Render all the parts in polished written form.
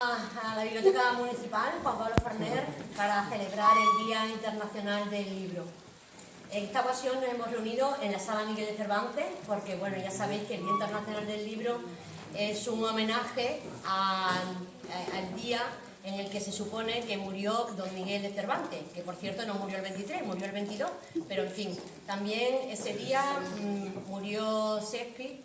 A la Biblioteca Municipal Juan Pablo Farner para celebrar el Día Internacional del Libro. En esta ocasión nos hemos reunido en la Sala Miguel de Cervantes porque, bueno, ya sabéis que el Día Internacional del Libro es un homenaje al día en el que se supone que murió don Miguel de Cervantes, que por cierto no murió el 23, murió el 22, pero en fin, también ese día murió Shakespeare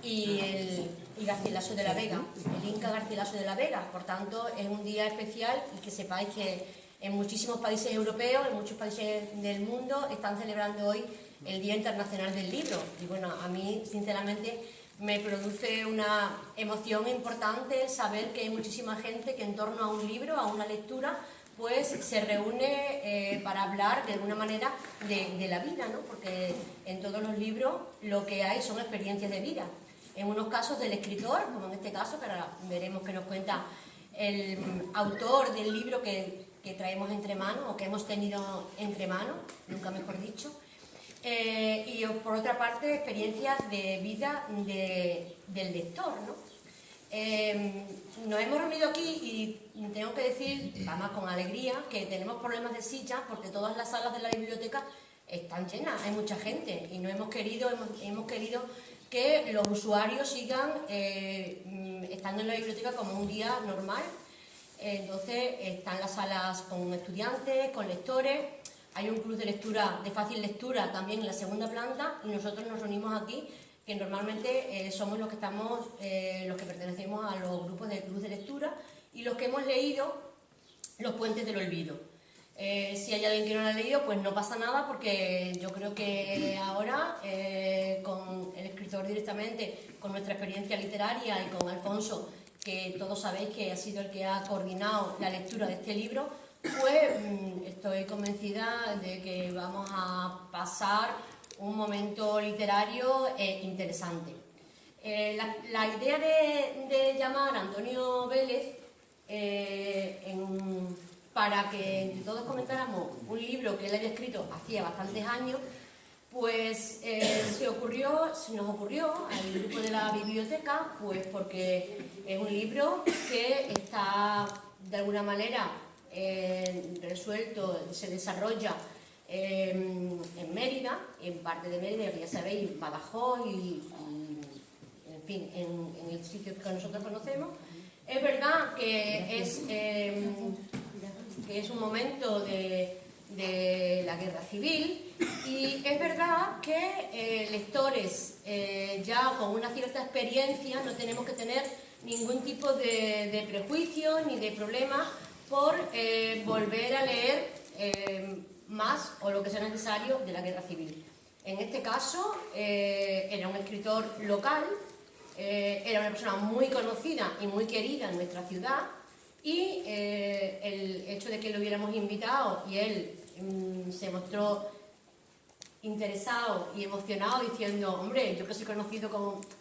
y Garcilaso de la Vega, el Inca Garcilaso de la Vega. Por tanto, es un día especial y que sepáis que en muchísimos países europeos, en muchos países del mundo, están celebrando hoy el Día Internacional del Libro. Y bueno, a mí, sinceramente, me produce una emoción importante saber que hay muchísima gente que en torno a un libro, a una lectura, pues se reúne para hablar de alguna manera de la vida, ¿no? Porque en todos los libros lo que hay son experiencias de vida. En unos casos del escritor, como en este caso, que ahora veremos que nos cuenta el autor del libro que traemos entre manos, o que hemos tenido entre manos, nunca mejor dicho. Y por otra parte, experiencias de vida del lector, ¿no? Nos hemos reunido aquí y tengo que decir, además con alegría, que tenemos problemas de sillas porque todas las salas de la biblioteca están llenas, hay mucha gente y no hemos querido que los usuarios sigan estando en la biblioteca como un día normal. Entonces están las salas con estudiantes, con lectores, hay un club de lectura, de fácil lectura también en la segunda planta y nosotros nos reunimos aquí, que normalmente somos los que pertenecemos a los grupos del club de lectura y los que hemos leído Los puentes del olvido. Si hay alguien que no lo ha leído, pues no pasa nada, porque yo creo que ahora, con el escritor directamente, con nuestra experiencia literaria y con Alfonso, que todos sabéis que ha sido el que ha coordinado la lectura de este libro, pues estoy convencida de que vamos a pasar un momento literario interesante. La idea de llamar a Antonio Vélez para que entre todos comentáramos un libro que él había escrito hacía bastantes años, pues se nos ocurrió al grupo de la biblioteca, pues porque es un libro que está de alguna manera resuelto, se desarrolla en Mérida, en parte de Mérida, que ya sabéis, Badajoz y en fin, en el sitio que nosotros conocemos. Es verdad que es un momento de la guerra civil y es verdad que lectores ya con una cierta experiencia no tenemos que tener ningún tipo de prejuicio ni de problema por volver a leer más o lo que sea necesario de la guerra civil. En este caso era un escritor local, era una persona muy conocida y muy querida en nuestra ciudad, y el hecho de que lo hubiéramos invitado y él se mostró interesado y emocionado diciendo, hombre, yo que soy conocido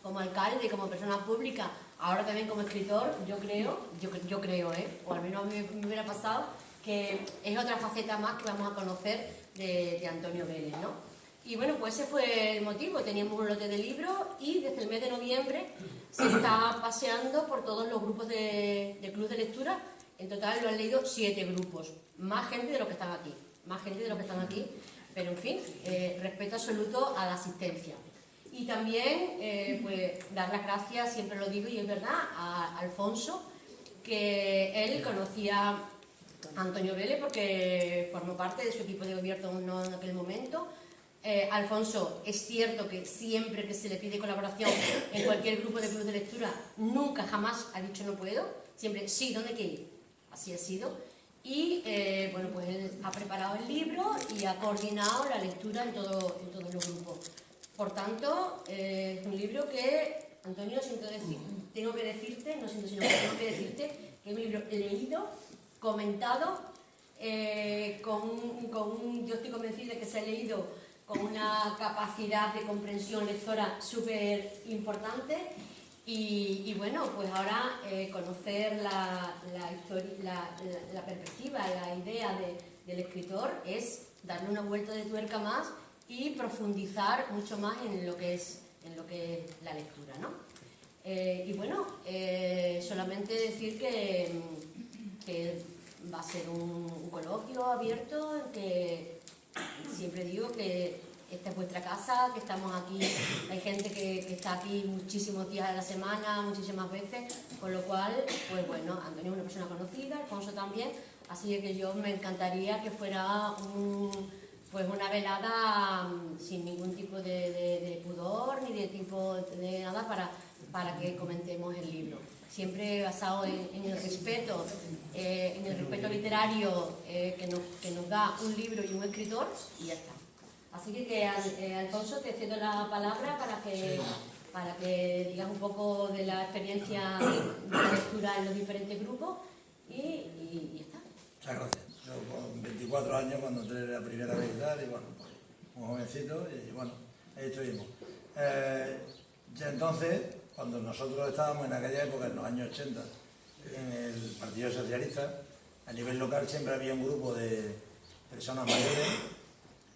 como alcalde, como persona pública, ahora también como escritor, yo creo, o al menos a mí me hubiera pasado, que es otra faceta más que vamos a conocer de Antonio Vélez, ¿no? Y bueno, pues ese fue el motivo. Teníamos un lote de libros y desde el mes de noviembre se está paseando por todos los grupos de club de lectura. En total lo han leído 7 grupos, más gente de los que están aquí, pero en fin, respeto absoluto a la asistencia. Y también pues dar las gracias, siempre lo digo y es verdad, a Alfonso, que él conocía a Antonio Vélez porque formó parte de su equipo de gobierno en aquel momento. Alfonso, es cierto que siempre que se le pide colaboración en cualquier grupo de club de lectura, nunca jamás ha dicho no puedo, siempre sí, ¿dónde hay que ir? Así ha sido. Y bueno, pues él ha preparado el libro y ha coordinado la lectura en todos los grupos. Por tanto, es un libro que, Antonio, tengo que decirte que es un libro leído, comentado, yo estoy convencida de que se ha leído con una capacidad de comprensión lectora súper importante y bueno, pues ahora conocer la perspectiva, la idea del escritor es darle una vuelta de tuerca más y profundizar mucho más en lo que es la lectura, ¿no? Y bueno, solamente decir que va a ser un coloquio abierto, en que siempre digo que esta es vuestra casa, que estamos aquí, hay gente que está aquí muchísimos días de la semana, muchísimas veces, con lo cual, pues bueno, Antonio es una persona conocida, Alfonso también, así que yo me encantaría que fuera pues una velada sin ningún tipo de pudor ni de tipo de nada para que comentemos el libro. Siempre basado en el respeto literario que nos da un libro y un escritor, y ya está. Así que Alfonso, te cedo la palabra para que digas un poco de la experiencia de la lectura en los diferentes grupos y ya está. Muchas gracias. Yo con 24 años, cuando entré la primera vez y tal, y bueno, pues un jovencito, y bueno, ahí estuvimos. Ya entonces, cuando nosotros estábamos en aquella época, en los años 80, en el Partido Socialista, a nivel local siempre había un grupo de personas mayores,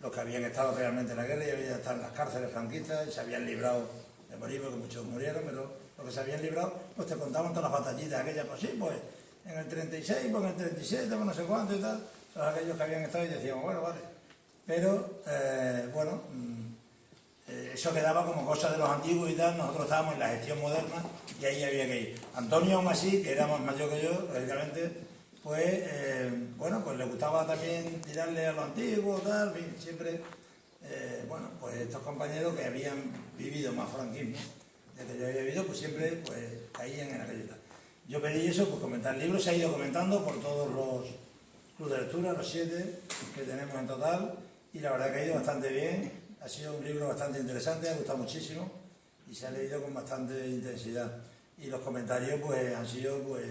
los que habían estado realmente en la guerra y habían estado en las cárceles franquistas y se habían librado de morir, porque muchos murieron, pero los que se habían librado, pues te contaban todas las batallitas aquellas, pues sí, pues en el 36, pues en el 37, pues no sé cuánto y tal, todos aquellos que habían estado y decíamos, bueno, vale. Pero, bueno, eso quedaba como cosa de los antiguos y tal, nosotros estábamos en la gestión moderna y ahí había que ir. Antonio, aún así, que era más mayor que yo, lógicamente, pues, bueno, pues le gustaba también tirarle a lo antiguo, tal, en fin, siempre, bueno, pues estos compañeros que habían vivido más franquismo, de que yo había vivido, pues siempre, pues, caían en aquello y tal. Yo pedí eso, pues comentar el libro, se ha ido comentando por todos los clubes de lectura, los 7 que tenemos en total, y la verdad que ha ido bastante bien, ha sido un libro bastante interesante, ha gustado muchísimo, y se ha leído con bastante intensidad. Y los comentarios, pues, han sido, pues,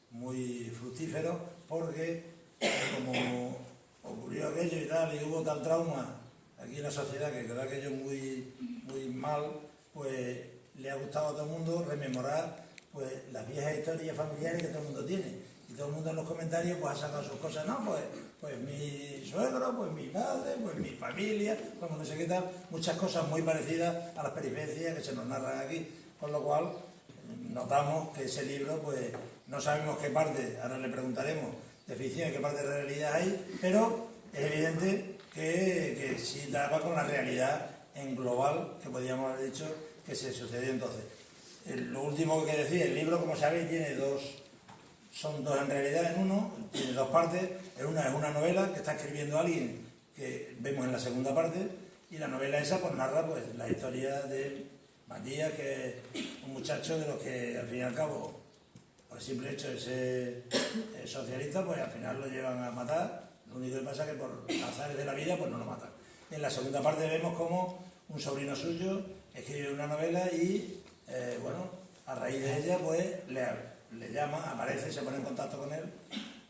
muy fructíferos, porque como ocurrió aquello y tal, y hubo tal trauma aquí en la sociedad que quedó aquello muy, muy mal, pues le ha gustado a todo el mundo rememorar pues las viejas historias familiares que todo el mundo tiene. Y todo el mundo en los comentarios pues ha sacado sus cosas, no, pues mi suegro, pues mi padre, pues mi familia, como no sé qué tal, muchas cosas muy parecidas a las peripecias que se nos narran aquí, con lo cual notamos que ese libro, pues no sabemos qué parte, ahora le preguntaremos, de ficción y qué parte de realidad hay, pero es evidente que sí daba con la realidad en global, que podríamos haber dicho que se sucedió entonces. Lo último que decir, el libro, como sabéis, tiene son dos en realidad en uno, tiene dos partes. En una es una novela que está escribiendo alguien que vemos en la segunda parte, y la novela esa pues narra pues la historia de Matías, que es un muchacho de los que al fin y al cabo, por el simple hecho de ser socialista, pues al final lo llevan a matar. Lo único que pasa es que por azares de la vida pues no lo matan. En la segunda parte vemos cómo un sobrino suyo escribe una novela y bueno, a raíz de ella pues le llama, aparece, se pone en contacto con él,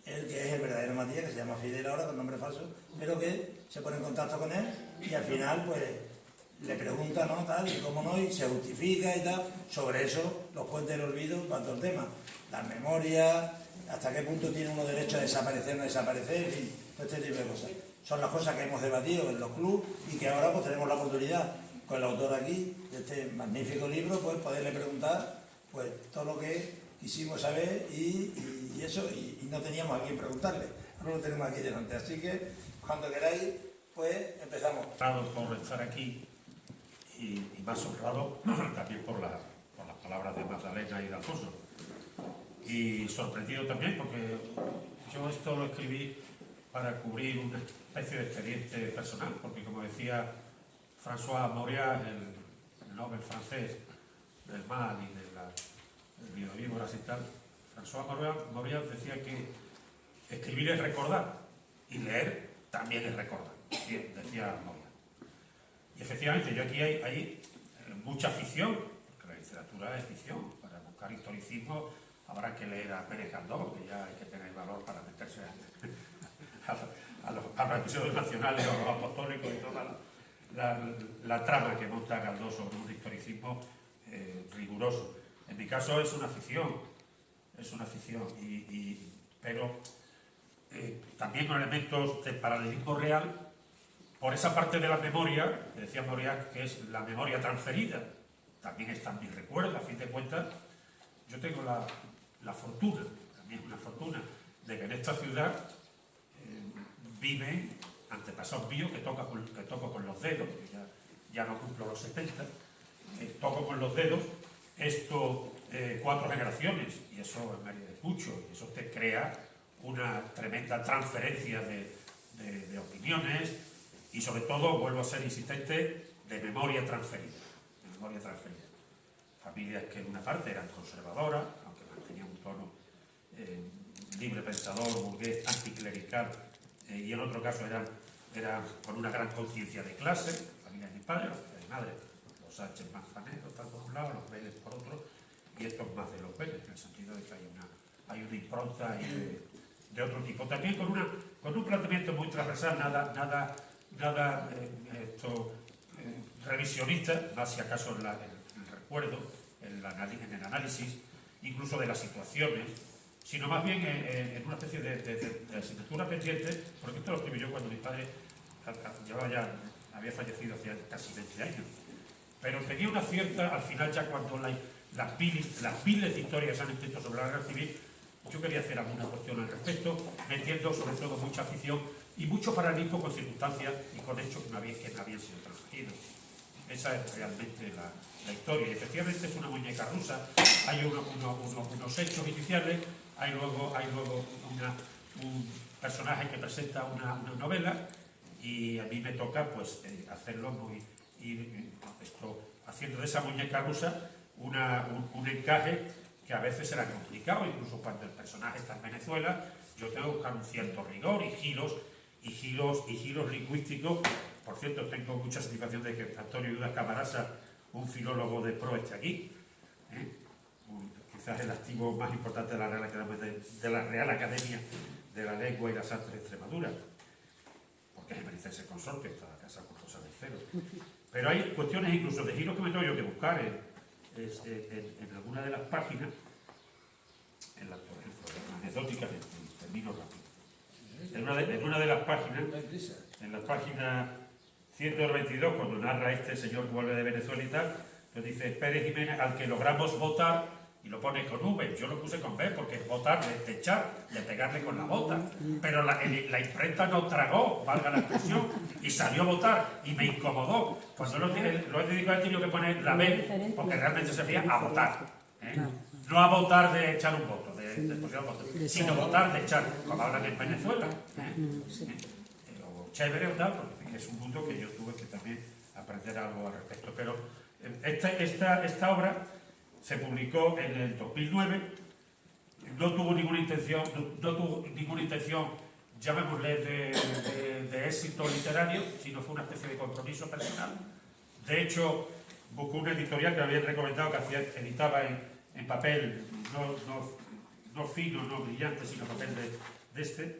el que es el verdadero Matías, que se llama Fidel ahora con nombre falso, pero que se pone en contacto con él y al final pues le pregunta, ¿no? Tal, y cómo no, y se justifica y tal. Sobre eso, los puentes del olvido, cuanto el tema, las memorias, hasta qué punto tiene uno derecho a desaparecer o no desaparecer, en fin, todo este tipo de cosas. Son las cosas que hemos debatido en los clubes y que ahora pues tenemos la oportunidad con el autor aquí de este magnífico libro, pues poderle preguntar pues todo lo que quisimos saber y eso, y no teníamos a quién preguntarle. Ahora lo tenemos aquí delante, así que cuando queráis, pues empezamos. Por estar aquí y más honrado también por las palabras de Magdalena y de Alfonso. Y sorprendido también porque yo esto lo escribí para cubrir una especie de expediente personal, porque como decía François Mauriac, el Nobel francés del mal y del biovívoras y tal, François Mauriac decía que escribir es recordar y leer también es recordar, decía Mauriac. Y efectivamente, yo aquí hay mucha ficción, porque la literatura es ficción. Para buscar historicismo habrá que leer a Pérez Galdós, que ya hay que tener valor para meterse a los episodios nacionales o a los apostólicos y toda la trama que monta Galdós sobre un historicismo riguroso. En mi caso es una ficción, pero también con elementos de paralelismo real, por esa parte de la memoria, que decía Mauriac, que es la memoria transferida, también están mis recuerdos. A fin de cuentas, yo tengo la fortuna, también una fortuna, de que en esta ciudad viven antepasados míos que toco con los dedos, que ya no cumplo los 70, toco con los dedos estos 4 generaciones, y eso es María de Pucho, y eso te crea una tremenda transferencia de opiniones, y sobre todo, vuelvo a ser insistente, de memoria transferida. Familias que en una parte eran conservadoras, aunque mantenían un tono libre pensador, burgués, anticlerical, y en otro caso eran con una gran conciencia de clase, familia de mi padre, la familia de mi madre, los Sánchez Manzaneros, tal por un lado, los Vélez por otro, y estos más de los Vélez, en el sentido de que hay una impronta de otro tipo. También con un planteamiento muy transversal, nada revisionista, más si acaso en el recuerdo, en el análisis, incluso de las situaciones, sino más bien en una especie de asignatura pendiente, porque esto lo escribí yo cuando mi padre había fallecido hace casi 20 años. Pero tenía una cierta, al final ya cuando las miles de historias se han escrito sobre la guerra civil, yo quería hacer alguna cuestión al respecto, metiendo sobre todo mucha afición y mucho paralelismo con circunstancias y con hechos que me habían sido transmitidos. Esa es realmente la historia. Y efectivamente es una muñeca rusa, hay unos hechos iniciales, hay luego un personaje que presenta una novela, y a mí me toca pues hacerlo haciendo de esa muñeca rusa un encaje que a veces será complicado, incluso cuando el personaje está en Venezuela. Yo tengo que buscar un cierto rigor y giros lingüísticos. Por cierto, tengo mucha satisfacción de que Antonio Dudas Camarasa, un filólogo de pro, esté aquí, quizás el activo más importante de la Real Academia de la Lengua y las Artes de Extremadura, porque es emericense consorte, está la casa con José del Cero. Pero hay cuestiones incluso de giros que me tengo yo que buscar en alguna de las páginas, por ejemplo, anecdóticamente, termino rápido. En una de las páginas, en la página 122, cuando narra este señor que vuelve de Venezuela y tal, pues dice Pérez Jiménez, al que logramos votar, y lo pone con V, yo lo puse con B, porque es votar, de echar, de pegarle con la bota, pero la imprenta no tragó, valga la expresión, y salió a votar, y me incomodó. Cuando lo he dedicado, he tenido que poner la B, porque realmente se refería a votar, no a votar de echar un voto, sino votar de echar, como hablan en Venezuela, o chévere o tal, porque es un punto que yo tuve que también aprender algo al respecto. Pero esta obra se publicó en el 2009, no tuvo ninguna intención, llamémosle, de éxito literario, sino fue una especie de compromiso personal. De hecho, buscó una editorial que me habían recomendado, que editaba en papel no fino, no brillante, sino papel de este.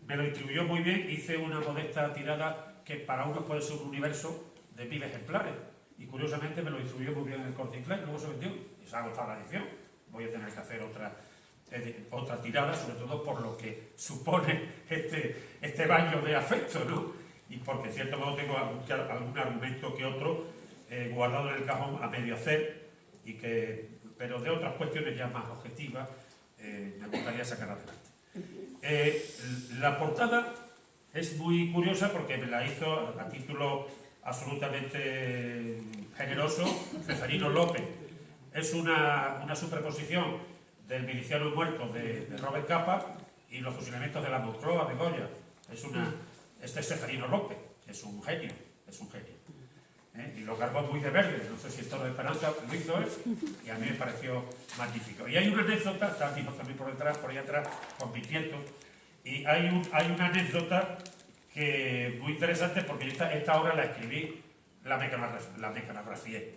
Me lo distribuyó muy bien, hice una modesta tirada que para unos puede ser un universo de 1000 ejemplares. Y curiosamente me lo distribuyó muy bien en el Corte Inglés, luego se vendió y se ha agotado la edición. Voy a tener que hacer otra tirada, sobre todo por lo que supone este baño de afecto, ¿no? Y porque en cierto modo tengo algún argumento que otro guardado en el cajón a medio hacer, pero de otras cuestiones ya más objetivas me gustaría sacar adelante. La portada es muy curiosa porque me la hizo a título absolutamente generoso Ceferino López. Es una superposición del miliciano muerto de Robert Capa y los fusilamientos de la Moncloa de Goya. Este es Ceferino López, es un genio. Y lo cargó muy de verde, no sé si esto de Esperanza lo hizo él, y a mí me pareció magnífico. Y hay una anécdota, está aquí también por ahí atrás, con mis nietos, y hay una anécdota que muy interesante, porque esta obra la escribí, la mecanografié,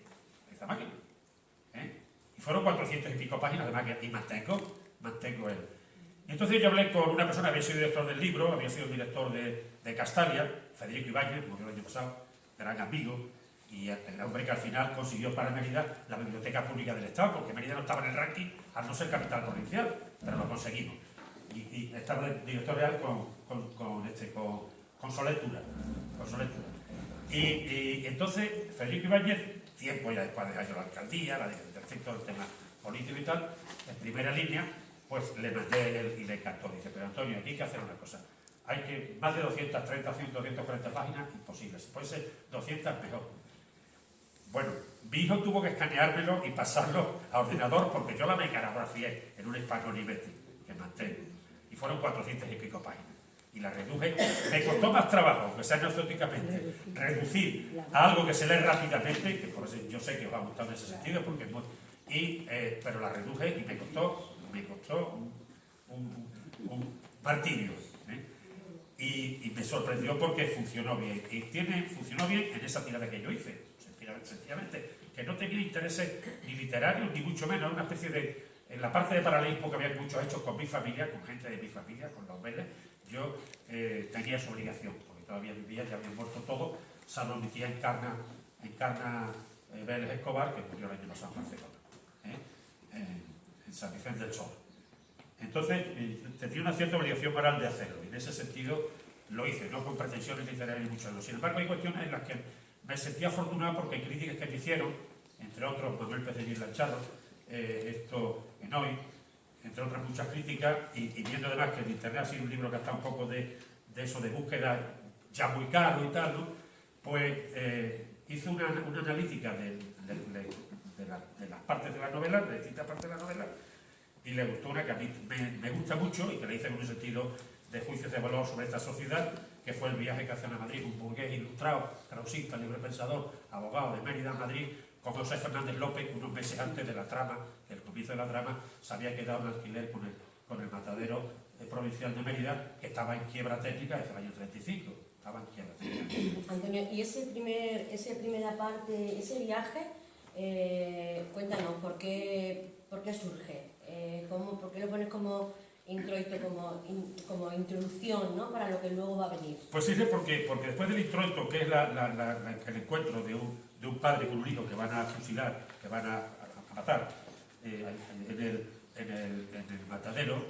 esta máquina. Y fueron 400 y pico páginas de máquina, y mantengo él. Y entonces yo hablé con una persona que había sido director del libro, había sido el director de Castalia, Federico Ibáñez, murió el año pasado, gran amigo, y el hombre que al final consiguió para Mérida la Biblioteca Pública del Estado, porque Mérida no estaba en el ranking al no ser capital provincial, pero lo conseguimos. Y estaba el director real con Soletura. Y entonces Federico Ibáñez tiempo, ya después de años la alcaldía, la dirección, todo el tema político y tal, en primera línea, pues le mandé y le encantó. Dice, pero Antonio, aquí hay que hacer una cosa. Hay que, más de 230, 240 páginas, imposible. Si puede ser 200, mejor. Bueno, mi hijo tuvo que escaneármelo y pasarlo a ordenador porque yo la mecanografié en un Hispano Liberty que mantengo. Y fueron 400 y pico páginas. Y la reduje. Me costó más trabajo, aunque sea anecdóticamente, reducir a algo que se lee rápidamente, que por eso yo sé que os ha gustado en ese sentido, porque es muy, pero la reduje y me costó un martirio. Y me sorprendió porque funcionó bien. Y funcionó bien en esa tirada que yo hice. Sencillamente, que no tenía intereses ni literarios, ni mucho menos, una especie de... En la parte de paralelismo que había muchos hechos con mi familia, con gente de mi familia, con los Vélez, yo tenía esa obligación, porque todavía vivía, ya habían muerto todos, salvo mi tía Encarna Vélez Escobar, que murió el año pasado en Barcelona, en San Vicente del Sol. Entonces, tenía una cierta obligación moral de hacerlo, y en ese sentido lo hice, no con pretensiones literarias ni mucho menos. Sin embargo, hay cuestiones en las que me sentí afortunado porque hay críticas que me hicieron, entre otros Manuel Pecellín Lanchado, esto en Hoy, entre otras muchas críticas, y viendo además que en Internet ha sido un libro que está un poco de eso de búsqueda ya muy caro y tal, ¿no? Pues hice una analítica de las partes de la novela, de distintas partes de la novela, y le gustó una que a mí me gusta mucho y que le hice en un sentido de juicios de valor sobre esta sociedad, que fue el viaje que hacen a Madrid un burgués ilustrado, krausista, librepensador, abogado de Mérida a Madrid, con José Fernández López, que unos meses antes de la trama, del comienzo de la trama, se había quedado en alquiler con el matadero provincial de Mérida, que estaba en quiebra técnica desde el año 35. Estaba en quiebra técnica. Antonio, y esa primera parte, ese viaje, cuéntanos, ¿por qué surge? ¿Por qué lo pones como introito, como introducción, ¿no? Para lo que luego va a venir? Pues sí, porque después del introito, que es el encuentro de un padre con un hijo que van a fusilar, que van a matar en el matadero, en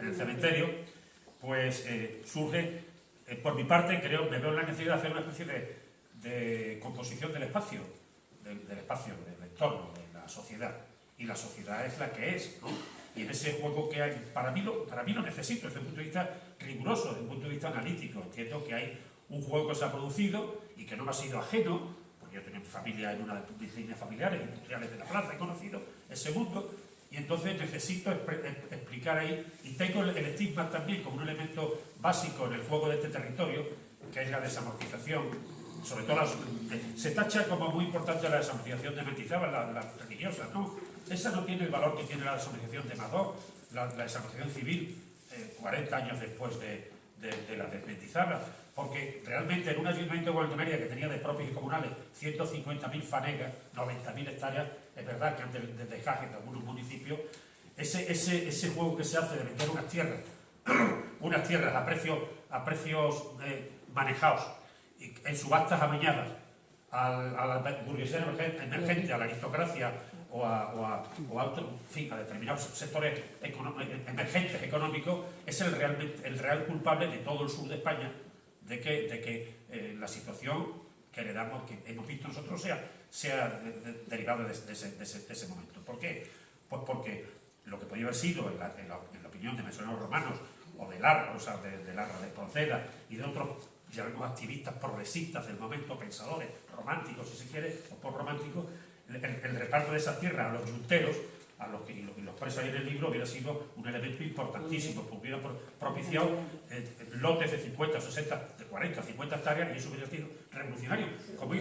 el cementerio, pues surge, por mi parte, me veo en la necesidad de hacer una especie de composición del espacio, del entorno, de la sociedad. Y la sociedad es la que es, ¿no? Y en ese juego que hay, para mí lo necesito desde un punto de vista riguroso, desde un punto de vista analítico. Entiendo que hay un juego que se ha producido y que no me ha sido ajeno, porque yo tenía familia en una de mis líneas familiares, industriales de la plaza, he conocido ese mundo, y entonces necesito explicar ahí, y tengo el estigma también como un elemento básico en el juego de este territorio, que es la desamortización, sobre todo se tacha como muy importante la desamortización de Mendizábal, la religiosa, ¿no? Esa no tiene el valor que tiene la desamortización de Madó, la desamortización civil, 40 años después de la de Mendizábal, porque realmente en un ayuntamiento de Mérida que tenía de propios y comunales 150.000 fanegas, 90.000 hectáreas, es verdad que antes del desgaje de algunos municipios, ese juego que se hace de vender unas tierras a precios manejados, en subastas amañadas, a la burguesía emergente, a la aristocracia o a determinados sectores emergentes económicos, es el real culpable de todo el sur de España de que la situación que heredamos, que hemos visto nosotros, sea derivada de ese momento. ¿Por qué? Pues porque lo que podía haber sido, en la opinión de mencionados romanos, o de Larra, de Proceda y de otros, llamemos activistas progresistas del momento, pensadores, románticos, si se quiere, o post-románticos, el reparto de esas tierras a los yunteros, a los que los presos ahí en el libro, hubiera sido un elemento importantísimo, porque hubiera propiciado lotes de 50, 60, de 40, 50 hectáreas, y eso hubiera sido revolucionario, como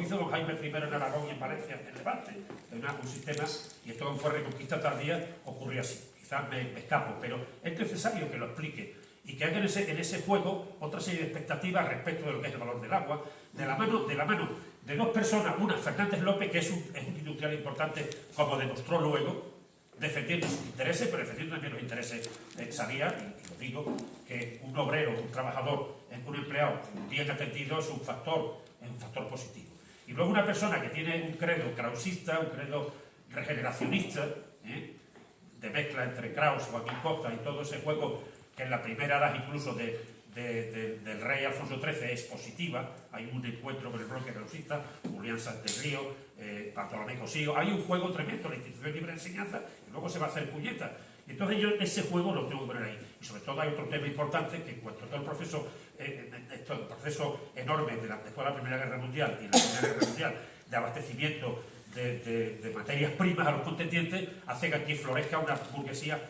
hizo don Jaime I en Aragón y en Valencia, en Levante, un sistema, y esto fue reconquista tardía, ocurrió así. Quizás me escapo, pero es necesario que lo explique y que haya en ese juego otra serie de expectativas respecto de lo que es el valor del agua, de la mano de dos personas, una Fernández López, que es un industrial importante, como demostró luego, defendiendo sus intereses, pero defendiendo también los intereses, sabía, y lo digo, que un obrero, un trabajador, un empleado bien atendido es un factor positivo. Y luego una persona que tiene un credo krausista, un credo regeneracionista, de mezcla entre Kraus, Joaquín Costa y todo ese juego que en la primera edad incluso de del rey Alfonso XIII es positiva. Hay un encuentro con el bloque reusista, Julián Santegrío, Bartolomé Cosío. Hay un juego tremendo, la institución libre de enseñanza, y luego se va a hacer puñeta. Y entonces yo ese juego lo tengo que poner ahí. Y sobre todo hay otro tema importante, que en cuanto a todo el proceso enorme después de la Primera Guerra Mundial y la Primera Guerra Mundial de abastecimiento de materias primas a los contendientes, hace que aquí florezca una burguesía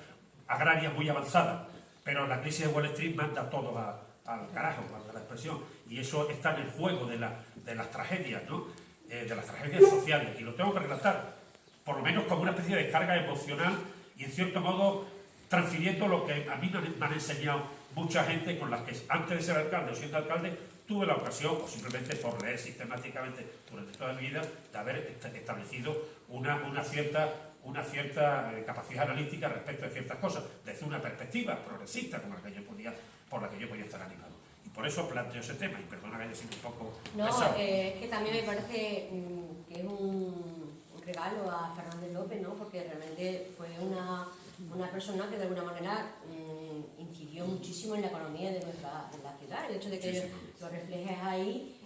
agraria muy avanzada. Pero la crisis de Wall Street manda todo al carajo, a la expresión. Y eso está en el juego de las tragedias, ¿no? De las tragedias sociales. Y lo tengo que relatar, por lo menos como una especie de carga emocional y, en cierto modo, transfiriendo lo que a mí me han enseñado mucha gente con la que, antes de ser alcalde o siendo alcalde, tuve la ocasión, o simplemente por leer sistemáticamente durante toda mi vida, de haber establecido una cierta capacidad analítica respecto a ciertas cosas, desde una perspectiva progresista por la que yo podía estar animado. Y por eso planteo ese tema, y perdona que haya sido un poco pesado. Es que también me parece que es un regalo a Fernández López, ¿no? Porque realmente fue una persona que de alguna manera incidió muchísimo en la economía de la ciudad. El hecho de que lo reflejes ahí,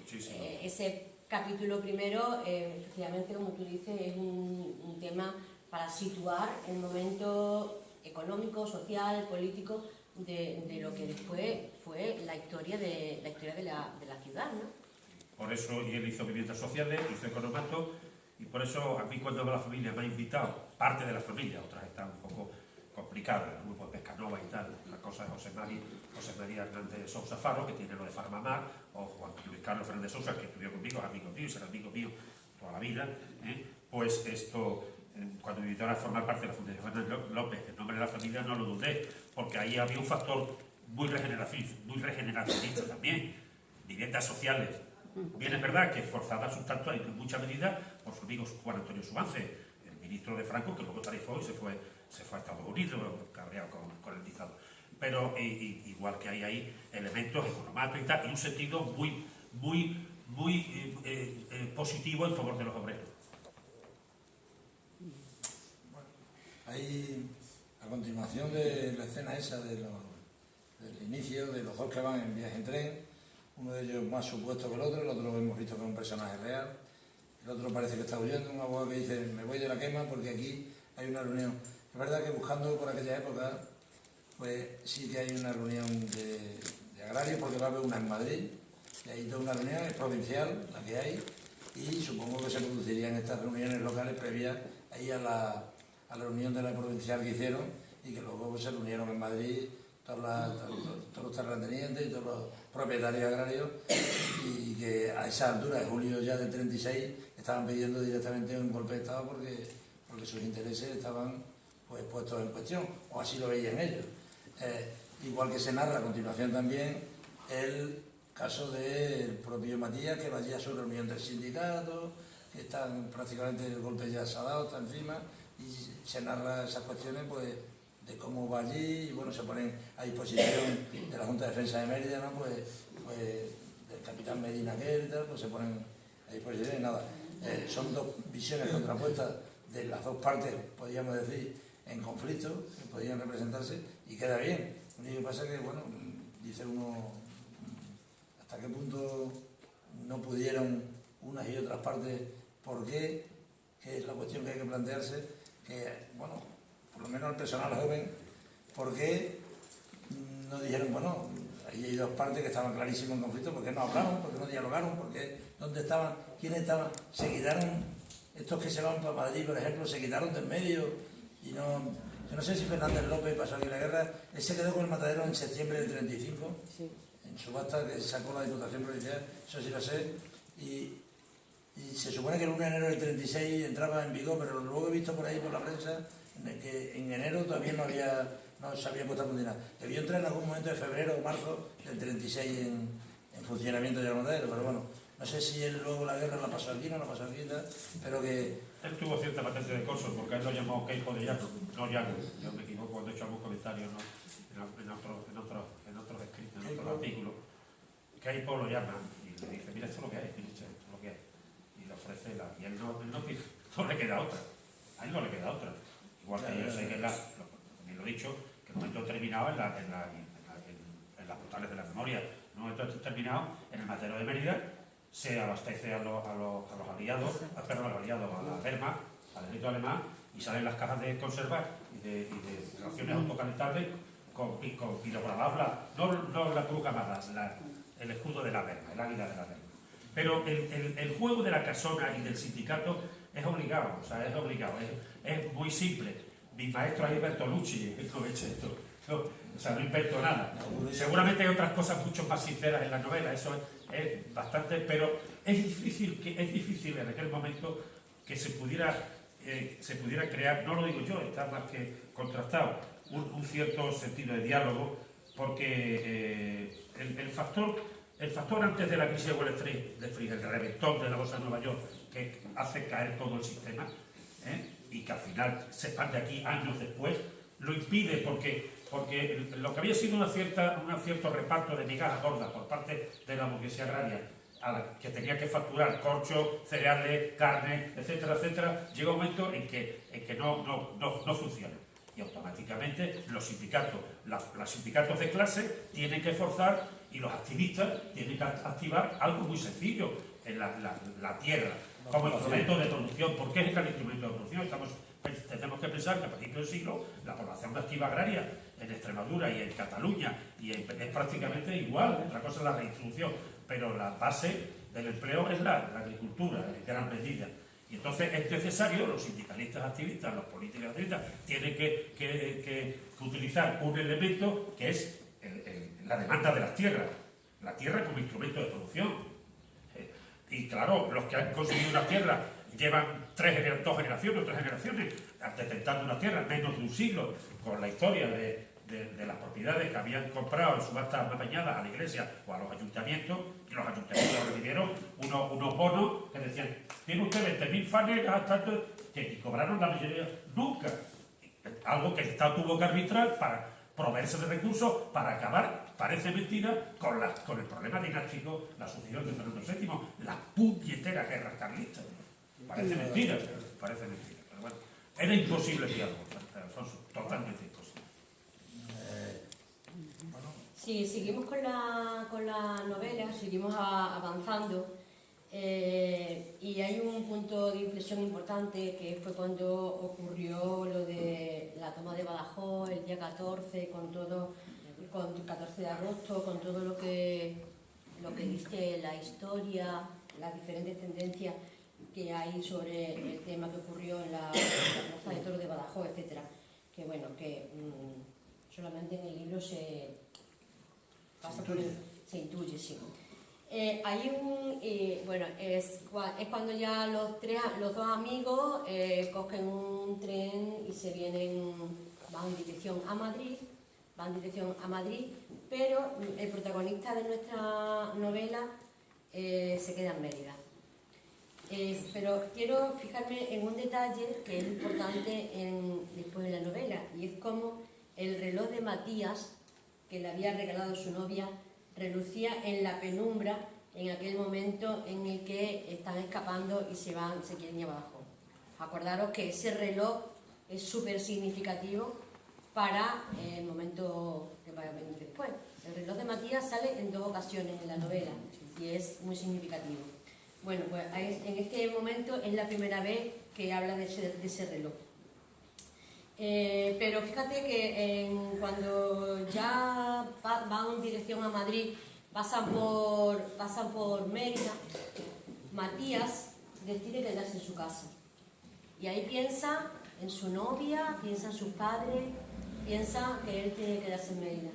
ese capítulo primero, efectivamente, como tú dices, es un tema para situar el momento económico, social, político de lo que después fue la historia de la ciudad, ¿no? Por eso, y él hizo viviendas sociales, hizo economato, y por eso a mí cuando la familia me ha invitado, parte de la familia, otras están un poco complicadas, el grupo de Pescanova y tal, la cosa de José María Hernández Sousa Faro, que tiene lo de Farmamar, o Juan Luis Carlos Fernández Sousa, que estudió conmigo, es amigo mío y será amigo mío toda la vida, pues esto, cuando me invitaron a formar parte de la Fundación Fernández López, en nombre de la familia, no lo dudé, porque ahí había un factor muy regeneracionista también, viviendas sociales. Bien, es verdad que forzadas un tanto en mucha medida por su amigo Juan Antonio Subance, el ministro de Franco, que luego tarifó y se fue a Estados Unidos, cabreado con el dictador. Pero igual que hay ahí elementos económicos y tal, y un sentido muy positivo en favor de los obreros. Bueno, ahí, a continuación de la escena esa del inicio, de los dos que van en viaje en tren, uno de ellos más supuesto que el otro lo hemos visto que es un personaje real, el otro parece que está huyendo, un abogado que dice, me voy de la quema porque aquí hay una reunión. Es verdad que buscando por aquella época, pues sí que hay una reunión de agrarios, porque va a haber una en Madrid, y ahí toda una reunión, es provincial la que hay, y supongo que se producirían estas reuniones locales previas ahí a la reunión de la provincial que hicieron, y que luego pues, se reunieron en Madrid todos los terratenientes y todos los propietarios agrarios, y que a esa altura de julio ya del 36 estaban pidiendo directamente un golpe de Estado porque sus intereses estaban pues puestos en cuestión, o así lo veían ellos. Igual que se narra a continuación también el caso del propio Matías, que va allí a su reunión del sindicato, que están prácticamente el golpe ya se ha dado, está encima, y se narra esas cuestiones pues de cómo va allí, y bueno, se ponen a disposición de la Junta de Defensa de Mérida, ¿no? Pues del capitán Medina aquel y tal, pues se ponen a disposición y nada. Son dos visiones contrapuestas de las dos partes, podríamos decir, en conflicto, que podrían representarse, y queda bien. Lo único que pasa es que, bueno, dice uno, hasta qué punto no pudieron unas y otras partes, por qué, que es la cuestión que hay que plantearse, que, bueno, por lo menos el personal joven, ¿por qué no dijeron, bueno, ahí hay dos partes que estaban clarísimas en conflicto, ¿por qué no hablaron, por qué no dialogaron, por qué, dónde estaban, quiénes estaban? Se quitaron, estos que se van para Madrid, por ejemplo, se quitaron del medio, y yo no sé si Fernández López pasó aquí la guerra, él se quedó con el matadero en septiembre del 35, sí, en subasta que sacó la Diputación Provincial, eso sí lo sé, y se supone que el 1 de enero del 36 entraba en vigor, pero luego he visto por ahí por la prensa que en enero todavía no se había puesto a funcionar. Debió entrar en algún momento de febrero o marzo del 36 en funcionamiento ya el matadero, pero bueno, no sé si él luego la guerra la pasó aquí, no la pasó aquí, pero que... Él tuvo cierta patente de corso, porque él lo llamó Keipo de Llano, no Llano, yo me equivoco cuando he hecho algún comentario, ¿no? en otros escritos, en otros artículos. Keipo lo llama y le dice, mira, esto es lo que hay, esto es lo que hay. Y le ofrece y él no le queda otra, a él no le queda otra. Igual que yo sé que también lo he dicho, que el momento determinado en la las portales de la memoria, en un momento determinado, en el matadero de Mérida, se abastece a los aliados, a la Wehrmacht, al ejército alemán, y salen las cajas de conservar y de raciones autocalentables con pirogramas, no la cruz jamás, el escudo de la Wehrmacht, el águila de la Wehrmacht. Pero el juego de la casona y del sindicato es obligado, o sea, es muy simple. Mi maestro ahí Bertolucci, no he hecho esto, o sea, no invento nada. Seguramente hay otras cosas mucho más sinceras en la novela, eso es bastante, pero es difícil en aquel momento que se pudiera crear, no lo digo yo, está más que contrastado, un cierto sentido de diálogo, porque el factor antes de la crisis de Wall Street, el reventón de la bolsa de Nueva York, que hace caer todo el sistema, y que al final se expande aquí años después, lo impide porque lo que había sido un cierto reparto de migajas gordas por parte de la burguesía agraria, a la que tenía que facturar corcho, cereales, carne, etcétera, etcétera, llega un momento en que no funciona. Y automáticamente los sindicatos de clase tienen que forzar, y los activistas tienen que activar algo muy sencillo, en la tierra, como instrumento de producción. ¿Por qué es el instrumento de producción? Tenemos que pensar que a principios del siglo la población activa agraria en Extremadura y en Cataluña es prácticamente igual, otra cosa es la redistribución, pero la base del empleo es la agricultura en gran medida. Y entonces es necesario, los sindicalistas activistas, los políticos activistas, tienen que utilizar un elemento que es la demanda de las tierras, la tierra como instrumento de producción. Y claro, los que han conseguido una tierra llevan 2 generaciones o 3 generaciones detentando una tierra, menos de un siglo, con la historia de las propiedades que habían comprado en subastas amañadas a la iglesia o a los ayuntamientos, y los ayuntamientos recibieron unos bonos que decían: tiene usted 20.000 fanegas, tanto, que cobraron la mayoría nunca. Algo que el Estado tuvo que arbitrar para proveerse de recursos para acabar, parece mentira, con el problema dinástico, la sucesión de Fernando VII, las puñeteras guerras carlistas. Parece mentira, pero bueno, era imposible el diálogo, Alfonso, totalmente imposible. Sí, seguimos con la novela, seguimos avanzando, y hay un punto de inflexión importante, que fue cuando ocurrió lo de la toma de Badajoz el día 14, con el 14 de agosto, con todo lo que dice la historia, las diferentes tendencias que hay sobre el tema que ocurrió en la Plaza de Toros de Badajoz, etcétera. Que bueno, que solamente en el libro se intuye, sí. Es cuando ya los dos amigos cogen un tren y van en dirección a Madrid, pero el protagonista de nuestra novela se queda en Mérida. Pero quiero fijarme en un detalle que es importante después de la novela, y es como el reloj de Matías, que le había regalado su novia, relucía en la penumbra en aquel momento en el que están escapando y se quieren ir abajo. Acordaros que ese reloj es súper significativo para el momento que va a venir después. El reloj de Matías sale en 2 ocasiones en la novela y es muy significativo. Bueno, pues en este momento es la primera vez que habla de ese reloj. Pero fíjate que cuando ya van en dirección a Madrid, pasan por Mérida, Matías decide quedarse en su casa. Y ahí piensa en su novia, piensa en sus padres, piensa que él tiene que quedarse en Mérida.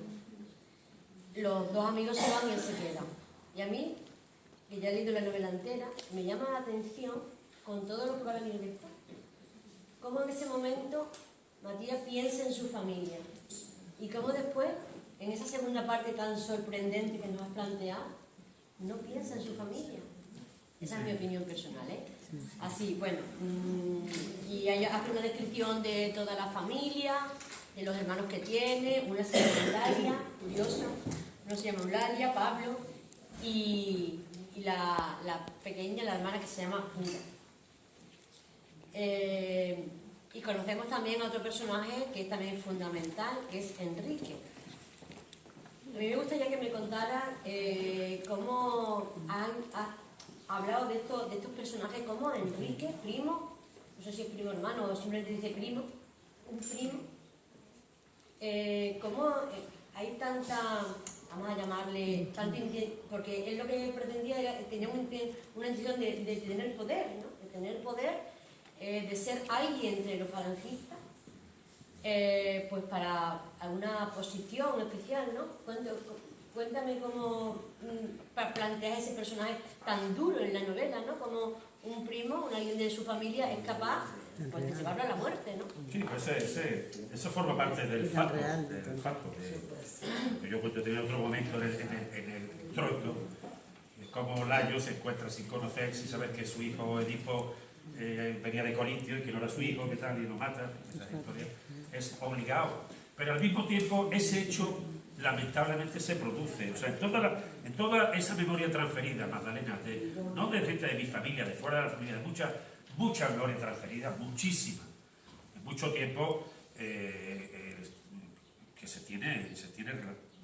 Los 2 amigos se van y él se queda. Y a mí, que ya he leído la novela entera, me llama la atención con todo lo que va a venir después. Cómo en ese momento Matías piensa en su familia y cómo después, en esa segunda parte tan sorprendente que nos has planteado, no piensa en su familia. Esa es mi opinión personal, ¿eh? Así, bueno, y hace una descripción de toda la familia, de los hermanos que tiene. Una se llama Eulalia, curiosa, uno se llama Eulalia, Pablo, y la pequeña, la hermana, que se llama Pura. Y conocemos también a otro personaje que es también fundamental, que es Enrique. A mí me gustaría que me contara cómo han hablado de estos personajes, como Enrique, primo, no sé si es primo hermano o simplemente dice primo, un primo. Cómo hay tanta, vamos a llamarle, porque él lo que pretendía era, tenía una intención de tener poder, ¿no? De tener poder, de ser alguien entre los falangistas, pues para una posición especial, ¿no? Cuéntame cómo planteas ese personaje tan duro en la novela, ¿no? Como un primo, alguien de su familia es capaz, pues, de llevarlo a la muerte, ¿no? Sí, pues eso forma parte del fato. Yo cuento tenía otro momento en el Troito, como Layo se encuentra sin conocer, sin saber que su hijo Edipo venía de Corintio y que no era su hijo, que tal, y lo mata. Esa historia es obligado. Pero al mismo tiempo, ese hecho lamentablemente se produce. O sea, en toda esa memoria transferida, Magdalena, no de gente de mi familia, de fuera de la familia, de mucha memoria transferida, muchísima. En mucho tiempo que se tiene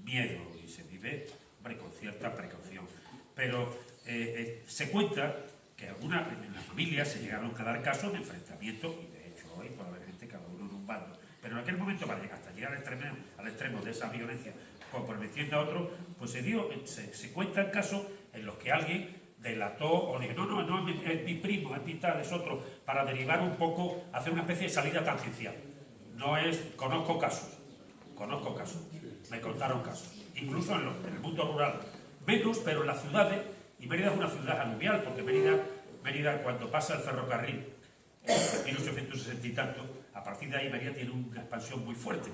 miedo y se vive, hombre, con cierta precaución. Pero se cuenta que en la familia se llegaron a dar casos de enfrentamiento, y de hecho hoy puede haber gente cada uno en un bando. Pero en aquel momento, hasta llegar al extremo de esa violencia, comprometiendo a otro, pues se cuentan casos en los que alguien delató o dijo, no, es mi primo, es mi tal, es otro, para derivar un poco, hacer una especie de salida tangencial. Conozco casos, me contaron casos, incluso en el mundo rural, menos, pero en las ciudades, y Mérida es una ciudad aluvial, porque Mérida cuando pasa el ferrocarril, en 1860 y tanto, a partir de ahí Mérida tiene una expansión muy fuerte,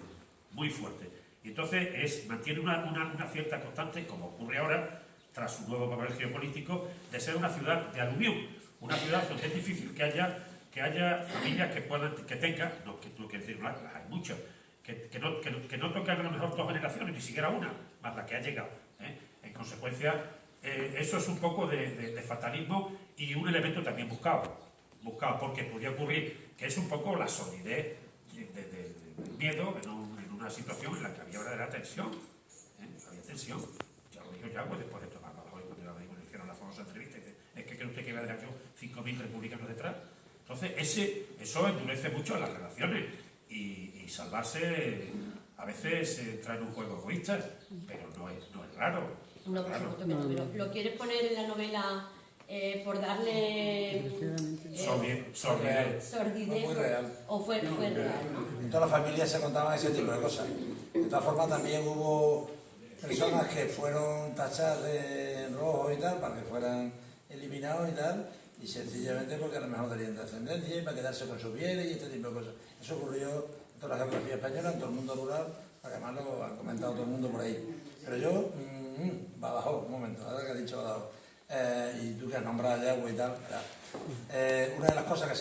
y entonces mantiene una cierta constante, como ocurre ahora, tras su nuevo papel geopolítico, de ser una ciudad de aluvión, una ciudad donde es difícil que haya familias que tengan, no que tuve que decir, las hay muchas, que no tocan a lo mejor 2 generaciones, ni siquiera una, más la que ha llegado. En consecuencia, eso es un poco de fatalismo y un elemento también buscado, porque podría ocurrir que es un poco la solidez del miedo en una situación en la que había verdadera tensión. Había tensión. Ya lo dijo Yagüe después de tomar hoy cuando hicieron la famosa entrevista. Es que cree usted que iba a dejar yo 5.000 republicanos detrás. Entonces, eso endurece mucho las relaciones y salvarse a veces trae un juego egoísta, pero no es raro. No, por supuesto que no, pero ¿lo quieres poner en la novela por darle sordidez? Muy real. ¿O fue real? En toda la familia se contaban ese tipo de cosas. De todas formas, también hubo personas que fueron tachadas de rojo y tal, para que fueran eliminados y tal, y sencillamente porque a lo mejor tenían descendencia y para quedarse con sus bienes y este tipo de cosas. Eso ocurrió en toda la geografía española, en todo el mundo rural, además lo ha comentado todo el mundo por ahí. Pero yo, Badajoz, un momento, ahora que ha dicho Badajoz, y tú que has nombrado a Yagüe y tal, una de las cosas que se